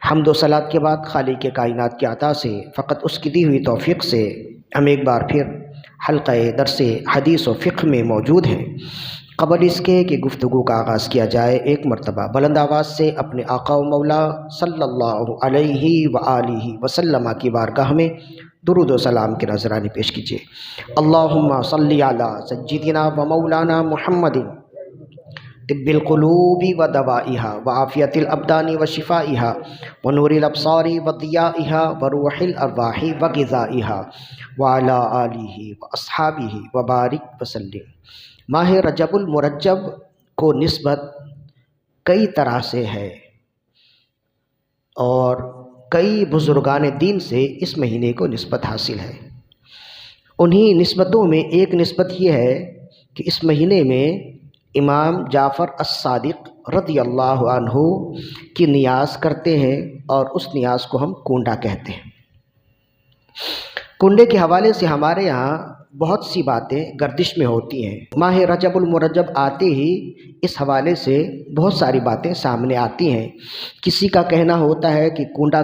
حمد و صلات کے بعد خالق کائنات کی عطا سے فقط اس کی دی ہوئی توفیق سے ہم ایک بار پھر حلقہ درس حدیث و فقہ میں موجود ہیں۔ قبل اس کے کہ گفتگو کا آغاز کیا جائے، ایک مرتبہ بلند آواز سے اپنے آقا و مولا صلی اللہ علیہ وآلہ وسلم کی بارگاہ میں درود و سلام کے نذرانے پیش کیجیے۔ اللہم صلی علی سیدنا و مولانا محمد طب القلوب و دوائها وعافیت الابدان و شفائها ونور الابصار و ضیائها وروح الارواح و غذائها وعلى آلہ و اصحابہ وبارک وسلم۔ ماہ رجب المرجب کو نسبت کئی طرح سے ہے اور کئی بزرگان دین سے اس مہینے کو نسبت حاصل ہے۔ انہی نسبتوں میں ایک نسبت یہ ہے کہ اس مہینے میں امام جعفر الصادق رضی اللہ عنہ کی نیاز کرتے ہیں اور اس نیاز کو ہم کنڈا کہتے ہیں۔ کنڈے کے حوالے سے ہمارے یہاں بہت سی باتیں گردش میں ہوتی ہیں۔ ماہ رجب المرجب آتے ہی اس حوالے سے بہت ساری باتیں سامنے آتی ہیں۔ کسی کا کہنا ہوتا ہے کہ کنڈا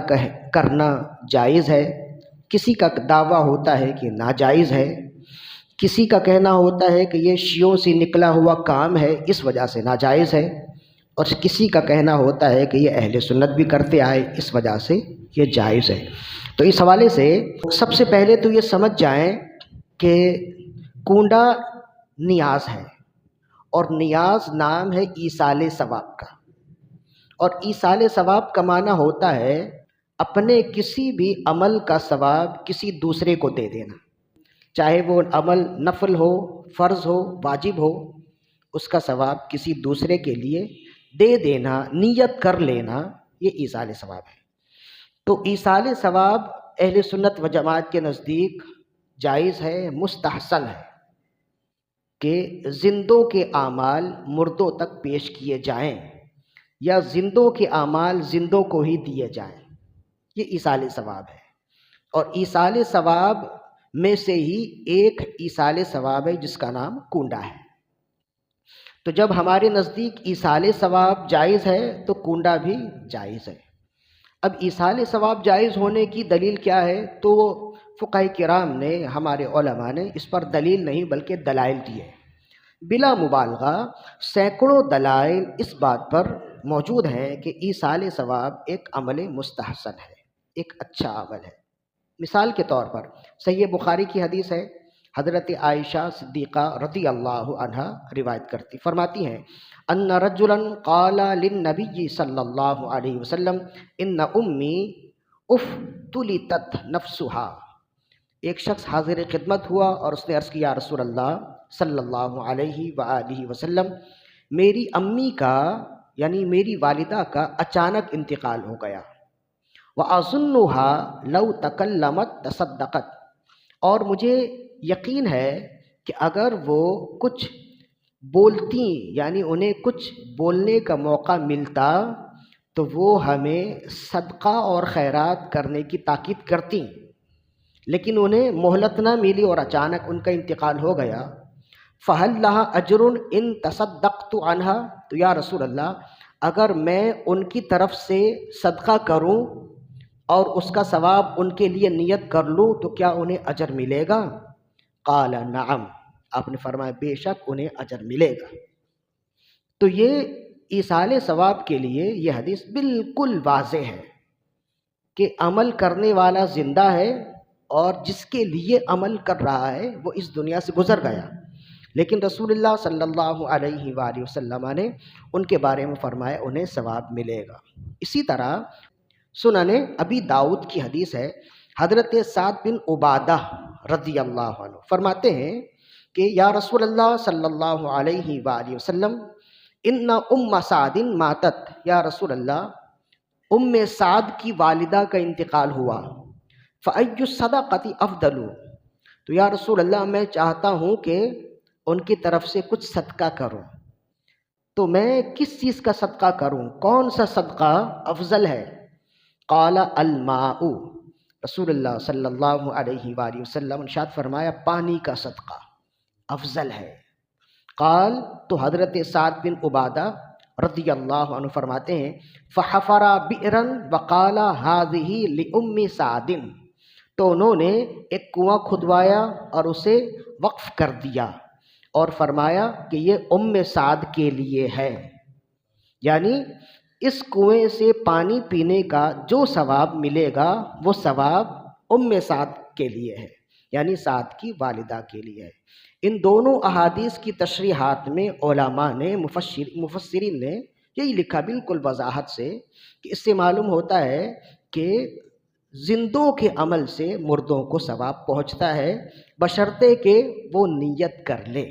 کرنا جائز ہے، کسی کا دعویٰ ہوتا ہے کہ ناجائز ہے، کسی کا کہنا ہوتا ہے کہ یہ شیعوں سے نکلا ہوا کام ہے اس وجہ سے ناجائز ہے، اور کسی کا کہنا ہوتا ہے کہ یہ اہل سنت بھی کرتے آئے اس وجہ سے یہ جائز ہے۔ تو اس حوالے سے سب سے پہلے تو یہ سمجھ جائیں کہ کنڈا نیاز ہے، اور نیاز نام ہے ایصال ثواب کا، اور ایصال ثواب کا معنی ہوتا ہے اپنے کسی بھی عمل کا ثواب کسی دوسرے کو دے دینا، چاہے وہ عمل نفل ہو، فرض ہو، واجب ہو، اس کا ثواب کسی دوسرے کے لیے دے دینا، نیت کر لینا، یہ ایصال ثواب ہے۔ تو ایصال ثواب اہل سنت و جماعت کے نزدیک جائز ہے، مستحسن ہے کہ زندوں کے اعمال مردوں تک پیش کیے جائیں یا زندوں کے اعمال زندوں کو ہی دیے جائیں، یہ ایصال ثواب ہے۔ اور ایصال ثواب میں سے ہی ایک ایصال ثواب ہے جس کا نام کنڈا ہے۔ تو جب ہمارے نزدیک ایصال ثواب جائز ہے تو کنڈا بھی جائز ہے۔ اب ایصال ثواب جائز ہونے کی دلیل کیا ہے؟ تو فقہاء کرام نے، ہمارے علماء نے اس پر دلیل نہیں بلکہ دلائل دیے۔ بلا مبالغہ سینکڑوں دلائل اس بات پر موجود ہیں کہ ایصال ثواب ایک عمل مستحسن ہے، ایک اچھا عمل ہے۔ مثال کے طور پر صحیح بخاری کی حدیث ہے، حضرت عائشہ صدیقہ رضی اللہ عنہا روایت کرتی، فرماتی ہیں ان رجلا قال للنبی صلی اللہ علیہ وسلم ان امی افتلتت نفسها۔ ایک شخص حاضر خدمت ہوا اور اس نے عرض کیا، رسول اللہ صلی اللہ علیہ وآلہ وسلم، میری امی کا یعنی میری والدہ کا اچانک انتقال ہو گیا، وَأَظُنُّهَا لَوْ تَكَلَّمَتْ تَصَدَّقَتْ، اور مجھے یقین ہے کہ اگر وہ کچھ بولتی یعنی انہیں کچھ بولنے کا موقع ملتا تو وہ ہمیں صدقہ اور خیرات کرنے کی تاکید کرتی، لیکن انہیں مہلت نہ ملی اور اچانک ان کا انتقال ہو گیا۔ فَهَلْ لَهَا أَجْرٌ إِن تَصَدَّقْتُ عَنْهَا، تو یا رسول اللہ اگر میں ان کی طرف سے صدقہ کروں اور اس کا ثواب ان کے لیے نیت کر لوں تو کیا انہیں اجر ملے گا؟ قال نعم، آپ نے فرمایا بے شک انہیں اجر ملے گا۔ تو یہ ایصال ثواب کے لیے یہ حدیث بالکل واضح ہے کہ عمل کرنے والا زندہ ہے اور جس کے لیے عمل کر رہا ہے وہ اس دنیا سے گزر گیا، لیکن رسول اللہ صلی اللہ علیہ وآلہ وسلم نے ان کے بارے میں فرمایا انہیں ثواب ملے گا۔ اسی طرح سنن ابی داؤد کی حدیث ہے، حضرت سعد بن عبادہ رضی اللہ عنہ فرماتے ہیں کہ یا رسول اللہ صلی اللہ علیہ وآلہ وسلم ان ام سعد ماتت، یا رسول اللہ ام سعد کی والدہ کا انتقال ہوا، فأی الصدقۃ افضل، تو یا رسول اللہ میں چاہتا ہوں کہ ان کی طرف سے کچھ صدقہ کروں، تو میں کس چیز کا صدقہ کروں، کون سا صدقہ افضل ہے؟ قال الماء، رسول اللہ صلی اللہ علیہ وآلہ وسلم ارشاد فرمایا پانی کا صدقہ افضل ہے۔ قال، تو حضرت سعد بن عبادہ رضی اللہ عنہ فرماتے ہیں فحفر بئرا وقال هذه لأم سعد، تو انہوں نے ایک کنواں کھدوایا اور اسے وقف کر دیا اور فرمایا کہ یہ ام سعد کے لیے ہے، یعنی اس کنویں سے پانی پینے کا جو ثواب ملے گا وہ ثواب ام سعد کے لیے ہے، یعنی سعد کی والدہ کے لیے ہے۔ ان دونوں احادیث کی تشریحات میں علماء نے مفسرین نے یہی لکھا بالکل وضاحت سے کہ اس سے معلوم ہوتا ہے کہ زندوں کے عمل سے مردوں کو ثواب پہنچتا ہے بشرطے کہ وہ نیت کر لے۔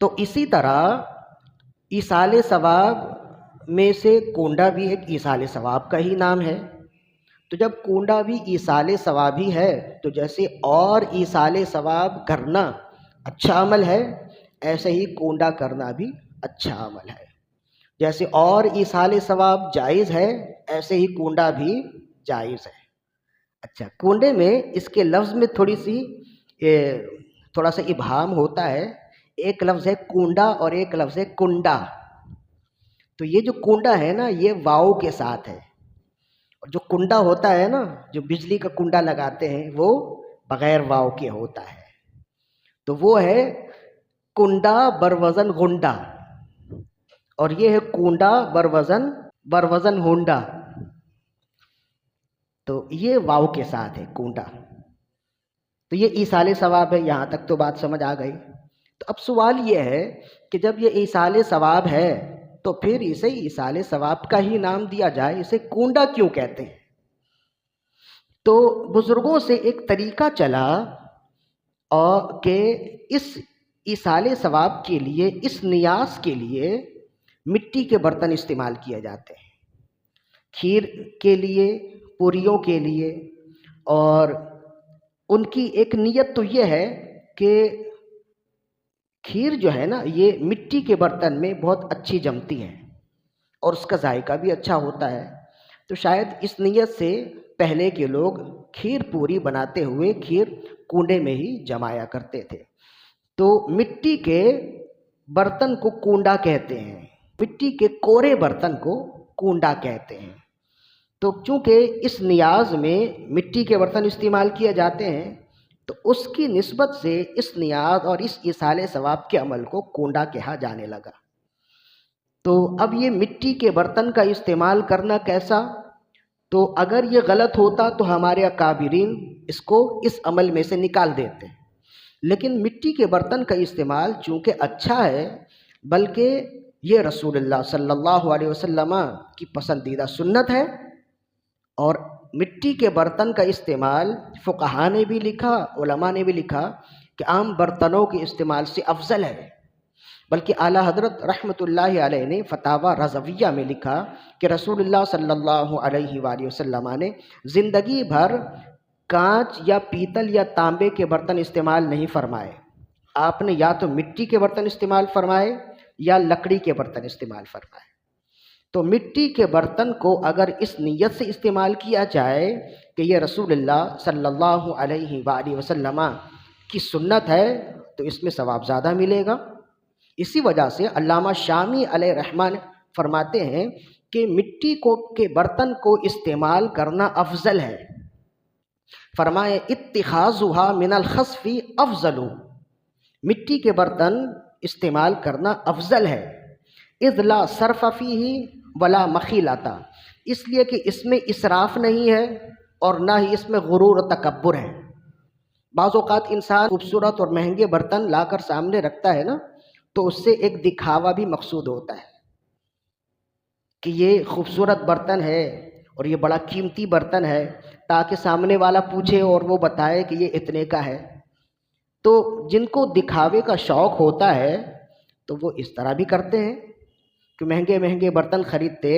تو اسی طرح ایصال ثواب میں سے کنڈا بھی ایک ایصال ثواب کا ہی نام ہے۔ تو جب کنڈا بھی ایصال ثواب ہی ہے تو جیسے اور ایصال ثواب کرنا اچھا عمل ہے، ایسے ہی کنڈا کرنا بھی اچھا عمل ہے۔ جیسے اور ایصال ثواب جائز ہے، ایسے ہی کنڈا بھی جائز ہے۔ اچھا، کنڈے میں اس کے لفظ میں تھوڑا سا ابہام ہوتا ہے۔ ایک لفظ ہے کنڈا اور ایک لفظ ہے کنڈا۔ تو یہ جو کنڈا ہے نا یہ واؤ کے ساتھ ہے، اور جو کنڈا ہوتا ہے نا جو بجلی کا کنڈا لگاتے ہیں وہ بغیر واؤ کے ہوتا ہے۔ تو وہ ہے کنڈا بروزن گنڈا، اور یہ ہے کنڈا بروزن ہونڈا۔ تو یہ واؤ کے ساتھ ہے کنڈا۔ تو یہ ایصال ثواب ہے، یہاں تک تو بات سمجھ آ گئی۔ تو اب سوال یہ ہے کہ جب یہ ایصال ثواب ہے تو پھر اسے ایصال ثواب کا ہی نام دیا جائے، اسے کنڈا کیوں کہتے ہیں؟ تو بزرگوں سے ایک طریقہ چلا اور کہ اس ایصال ثواب کے لیے، اس نیاز کے لیے مٹی کے برتن استعمال کیے جاتے ہیں، کھیر کے لیے، پوریوں کے لیے۔ اور ان کی ایک نیت تو یہ ہے کہ کھیر جو ہے نا یہ مٹی کے برتن میں بہت اچھی جمتی ہے اور اس کا ذائقہ بھی اچھا ہوتا ہے۔ تو شاید اس نیت سے پہلے کے لوگ کھیر پوری بناتے ہوئے کھیر کنڈے میں ہی جمایا کرتے تھے۔ تو مٹی کے برتن کو کنڈا کہتے ہیں، مٹی کے کورے برتن کو کنڈا کہتے ہیں۔ تو چونکہ اس نیاز میں مٹی کے برتن استعمال کیے جاتے ہیں تو اس کی نسبت سے اس نیاز اور اس ایصال ثواب کے عمل کو کنڈا کہا جانے لگا۔ تو اب یہ مٹی کے برتن کا استعمال کرنا کیسا؟ تو اگر یہ غلط ہوتا تو ہمارے اکابرین اس کو اس عمل میں سے نکال دیتے، لیکن مٹی کے برتن کا استعمال چونکہ اچھا ہے، بلکہ یہ رسول اللہ صلی اللہ علیہ وسلم کی پسندیدہ سنت ہے، اور مٹی کے برتن کا استعمال فقہا نے بھی لکھا، علماء نے بھی لکھا کہ عام برتنوں کے استعمال سے افضل ہے۔ بلکہ اعلیٰ حضرت رحمۃ اللہ علیہ نے فتاوی رضویہ میں لکھا کہ رسول اللہ صلی اللہ علیہ وآلہ وسلم نے زندگی بھر کانچ یا پیتل یا تانبے کے برتن استعمال نہیں فرمائے۔ آپ نے یا تو مٹی کے برتن استعمال فرمائے یا لکڑی کے برتن استعمال فرمائے۔ تو مٹی کے برتن کو اگر اس نیت سے استعمال کیا جائے کہ یہ رسول اللہ صلی اللہ علیہ وآلہ وسلم کی سنت ہے تو اس میں ثواب زیادہ ملے گا۔ اسی وجہ سے علامہ شامی علیہ رحمٰن فرماتے ہیں کہ مٹی کے برتن کو استعمال کرنا افضل ہے۔ فرمائے اتخاذها من الخصف افضل، مٹی کے برتن استعمال کرنا افضل ہے۔ اذ لا صرف فیہ ولا مخیلۃ، اس لیے کہ اس میں اسراف نہیں ہے اور نہ ہی اس میں غرور و تکبر ہے۔ بعض اوقات انسان خوبصورت اور مہنگے برتن لا کر سامنے رکھتا ہے نا تو اس سے ایک دکھاوا بھی مقصود ہوتا ہے کہ یہ خوبصورت برتن ہے اور یہ بڑا قیمتی برتن ہے، تاکہ سامنے والا پوچھے اور وہ بتائے کہ یہ اتنے کا ہے۔ تو جن کو دکھاوے کا شوق ہوتا ہے تو وہ اس طرح بھی کرتے ہیں کہ مہنگے مہنگے برتن خریدتے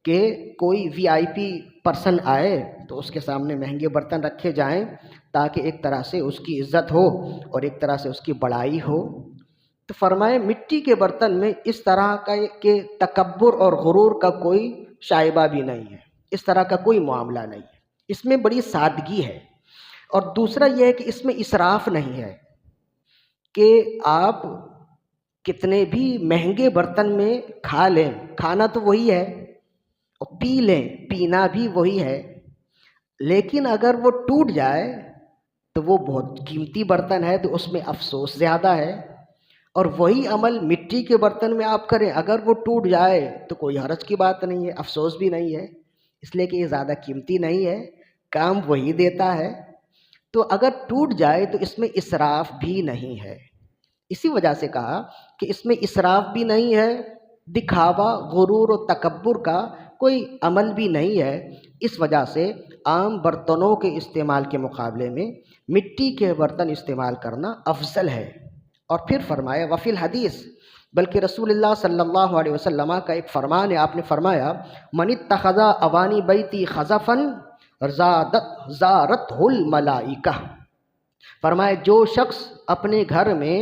کہ کوئی وی آئی پی پرسن آئے تو اس کے سامنے مہنگے برتن رکھے جائیں تاکہ ایک طرح سے اس کی عزت ہو اور ایک طرح سے اس کی بڑائی ہو۔ تو فرمائے مٹی کے برتن میں اس طرح کا کہ تکبر اور غرور کا کوئی شائبہ بھی نہیں ہے، اس طرح کا کوئی معاملہ نہیں ہے، اس میں بڑی سادگی ہے۔ اور دوسرا یہ ہے کہ اس میں اسراف نہیں ہے کہ آپ کتنے بھی مہنگے برتن میں کھا لیں، کھانا تو وہی ہے، اور پی لیں، پینا بھی وہی ہے، لیکن اگر وہ ٹوٹ جائے تو وہ بہت قیمتی برتن ہے، تو اس میں افسوس زیادہ ہے۔ اور وہی عمل مٹی کے برتن میں آپ کریں، اگر وہ ٹوٹ جائے تو کوئی حرج کی بات نہیں ہے، افسوس بھی نہیں ہے، اس لیے کہ یہ زیادہ قیمتی نہیں ہے، کام وہی دیتا ہے۔ تو اگر ٹوٹ جائے تو اس میں اسراف بھی نہیں ہے۔ اسی وجہ سے کہا کہ اس میں اسراف بھی نہیں ہے، دکھاوا، غرور و تکبر کا کوئی عمل بھی نہیں ہے۔ اس وجہ سے عام برتنوں کے استعمال کے مقابلے میں مٹی کے برتن استعمال کرنا افضل ہے۔ اور پھر فرمایا وفی الحدیث، بلکہ رسول اللہ صلی اللہ علیہ وسلم کا ایک فرمان ہے، آپ نے فرمایا من اتخذ اوانی بیتی خزفا زارتہ الملائکہ، فرمایا جو شخص اپنے گھر میں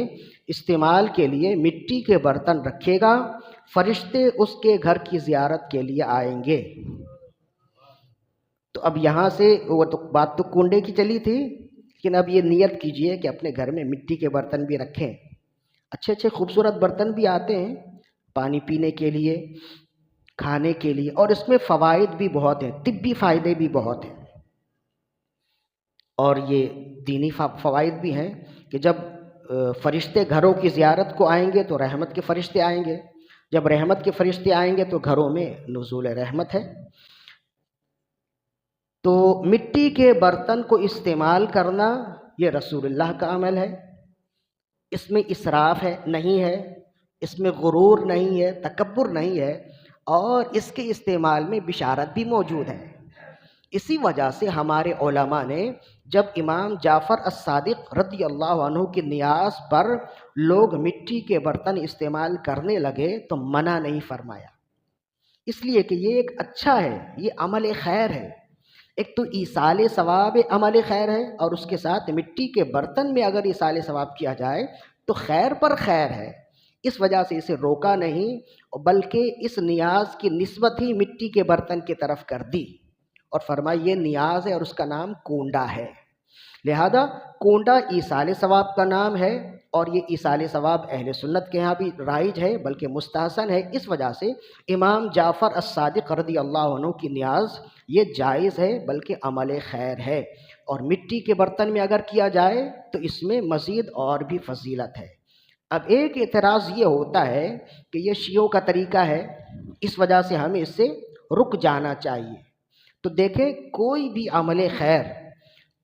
استعمال کے لیے مٹی کے برتن رکھے گا، فرشتے اس کے گھر کی زیارت کے لیے آئیں گے۔ تو اب یہاں سے وہ تو بات تو کنڈے کی چلی تھی، لیکن اب یہ نیت کیجئے کہ اپنے گھر میں مٹی کے برتن بھی رکھیں۔ اچھے اچھے خوبصورت برتن بھی آتے ہیں پانی پینے کے لیے، کھانے کے لیے، اور اس میں فوائد بھی بہت ہیں، طبی فائدے بھی بہت ہیں، اور یہ دینی فوائد بھی ہیں کہ جب فرشتے گھروں کی زیارت کو آئیں گے تو رحمت کے فرشتے آئیں گے، جب رحمت کے فرشتے آئیں گے تو گھروں میں نزول رحمت ہے۔ تو مٹی کے برتن کو استعمال کرنا یہ رسول اللہ کا عمل ہے، اس میں اسراف ہے نہیں ہے، اس میں غرور نہیں ہے، تکبر نہیں ہے، اور اس کے استعمال میں بشارت بھی موجود ہے۔ اسی وجہ سے ہمارے علماء نے جب امام جعفر الصادق رضی اللہ عنہ کی نیاز پر لوگ مٹی کے برتن استعمال کرنے لگے تو منع نہیں فرمایا، اس لیے کہ یہ ایک اچھا ہے، یہ عمل خیر ہے۔ ایک تو ایصال ثواب عمل خیر ہے، اور اس کے ساتھ مٹی کے برتن میں اگر ایصال ثواب کیا جائے تو خیر پر خیر ہے، اس وجہ سے اسے روکا نہیں، بلکہ اس نیاز کی نسبت ہی مٹی کے برتن کی طرف کر دی، اور فرمایا یہ نیاز ہے اور اس کا نام کونڈا ہے، لہذا کونڈا ایصال ثواب کا نام ہے، اور یہ ایصال ثواب اہل سنت کے ہاں بھی رائج ہے بلکہ مستحسن ہے۔ اس وجہ سے امام جعفر الصادق رضی اللہ عنہ کی نیاز یہ جائز ہے بلکہ عمل خیر ہے، اور مٹی کے برتن میں اگر کیا جائے تو اس میں مزید اور بھی فضیلت ہے۔ اب ایک اعتراض یہ ہوتا ہے کہ یہ شیعوں کا طریقہ ہے، اس وجہ سے ہمیں اس سے رک جانا چاہیے۔ تو دیکھیں کوئی بھی عمل خیر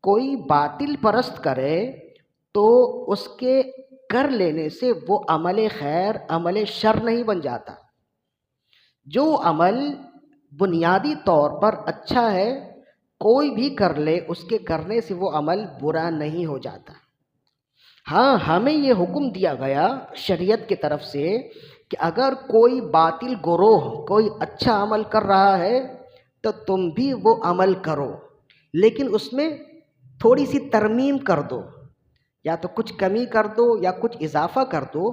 کوئی باطل پرست کرے تو اس کے کر لینے سے وہ عمل خیر عمل شر نہیں بن جاتا۔ جو عمل بنیادی طور پر اچھا ہے کوئی بھی کر لے، اس کے کرنے سے وہ عمل برا نہیں ہو جاتا۔ ہاں ہمیں یہ حکم دیا گیا شریعت کی طرف سے کہ اگر کوئی باطل گروہ کوئی اچھا عمل کر رہا ہے تو تم بھی وہ عمل کرو، لیکن اس میں تھوڑی سی ترمیم کر دو، یا تو کچھ کمی کر دو یا کچھ اضافہ کر دو،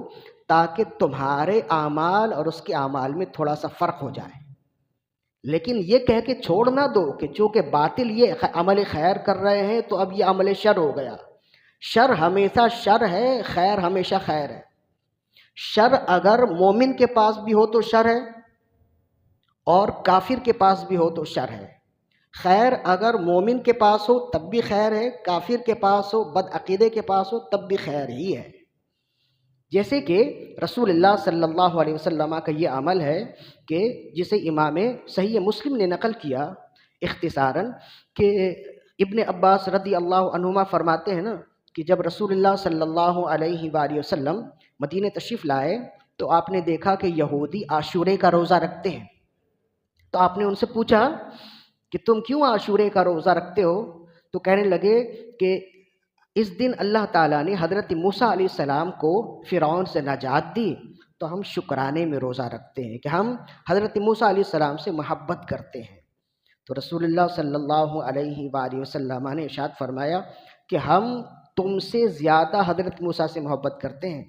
تاکہ تمہارے اعمال اور اس کے اعمال میں تھوڑا سا فرق ہو جائے۔ لیکن یہ کہہ کے چھوڑ نہ دو کہ چونکہ باطل یہ عمل خیر کر رہے ہیں تو اب یہ عمل شر ہو گیا۔ شر ہمیشہ شر ہے، خیر ہمیشہ خیر ہے۔ شر اگر مومن کے پاس بھی ہو تو شر ہے، اور کافر کے پاس بھی ہو تو شر ہے۔ خیر اگر مومن کے پاس ہو تب بھی خیر ہے، کافر کے پاس ہو، بد عقیدے کے پاس ہو تب بھی خیر ہی ہے۔ جیسے کہ رسول اللہ صلی اللہ علیہ وسلم کا یہ عمل ہے کہ جسے امام صحیح مسلم نے نقل کیا اختصاراً، کہ ابن عباس رضی اللہ عنہما فرماتے ہیں نا کہ جب رسول اللہ صلی اللہ علیہ وآلہ وسلم مدینہ تشریف لائے تو آپ نے دیکھا کہ یہودی عاشورے کا روزہ رکھتے ہیں، تو آپ نے ان سے پوچھا کہ تم کیوں عاشورے کا روزہ رکھتے ہو؟ تو کہنے لگے کہ اس دن اللہ تعالیٰ نے حضرت موسیٰ علیہ السلام کو فرعون سے نجات دی، تو ہم شکرانے میں روزہ رکھتے ہیں کہ ہم حضرت موسیٰ علیہ السلام سے محبت کرتے ہیں۔ تو رسول اللہ صلی اللہ علیہ وآلہ وسلم نے ارشاد فرمایا کہ ہم تم سے زیادہ حضرت موسیٰ سے محبت کرتے ہیں،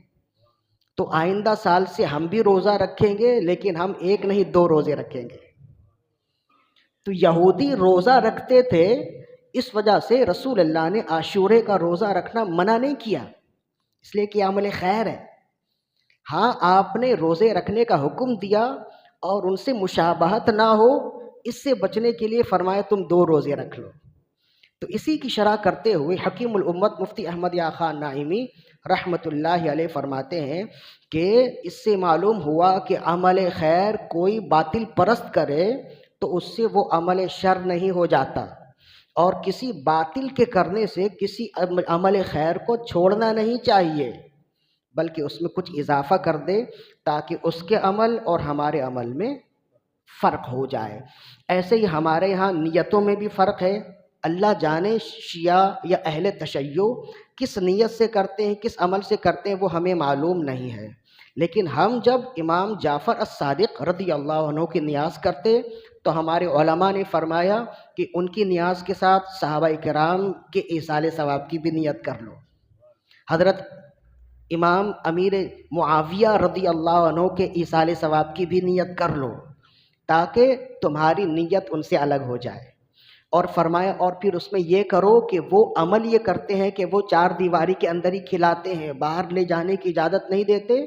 تو آئندہ سال سے ہم بھی روزہ رکھیں گے، لیکن ہم ایک نہیں 2 روزے رکھیں گے۔ تو یہودی روزہ رکھتے تھے، اس وجہ سے رسول اللہ نے عاشورے کا روزہ رکھنا منع نہیں کیا، اس لیے کہ عمل خیر ہے۔ ہاں آپ نے روزے رکھنے کا حکم دیا اور ان سے مشابہت نہ ہو، اس سے بچنے کے لیے فرمایا تم 2 روزے رکھ لو۔ تو اسی کی شرح کرتے ہوئے حکیم الامت مفتی احمد یا خان نائمی رحمۃ اللہ علیہ فرماتے ہیں کہ اس سے معلوم ہوا کہ عمل خیر کوئی باطل پرست کرے تو اس سے وہ عمل شر نہیں ہو جاتا، اور کسی باطل کے کرنے سے کسی عمل خیر کو چھوڑنا نہیں چاہیے، بلکہ اس میں کچھ اضافہ کر دے تاکہ اس کے عمل اور ہمارے عمل میں فرق ہو جائے۔ ایسے ہی ہمارے یہاں نیتوں میں بھی فرق ہے۔ اللہ جانے شیعہ یا اہل تشیع کس نیت سے کرتے ہیں، کس عمل سے کرتے ہیں، وہ ہمیں معلوم نہیں ہے، لیکن ہم جب امام جعفر الصادق رضی اللہ عنہ کی نیاز کرتے تو ہمارے علماء نے فرمایا کہ ان کی نیاز کے ساتھ صحابہ کرام کے ایصال ثواب کی بھی نیت کر لو، حضرت امام امیر معاویہ رضی اللہ عنہ کے ایصال ثواب کی بھی نیت کر لو، تاکہ تمہاری نیت ان سے الگ ہو جائے۔ اور فرمایا اور پھر اس میں یہ کرو کہ وہ عمل یہ کرتے ہیں کہ وہ 4 دیواری کے اندر ہی کھلاتے ہیں، باہر لے جانے کی اجازت نہیں دیتے،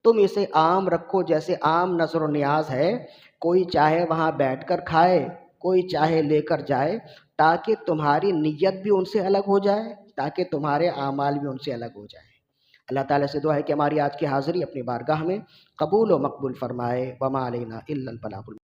تم اسے عام رکھو، جیسے عام نذر و نیاز ہے، کوئی چاہے وہاں بیٹھ کر کھائے، کوئی چاہے لے کر جائے، تاکہ تمہاری نیت بھی ان سے الگ ہو جائے، تاکہ تمہارے اعمال بھی ان سے الگ ہو جائے۔ اللہ تعالیٰ سے دعا ہے کہ ہماری آج کی حاضری اپنی بارگاہ میں قبول و مقبول فرمائے۔ وما علینا الا البلاغ۔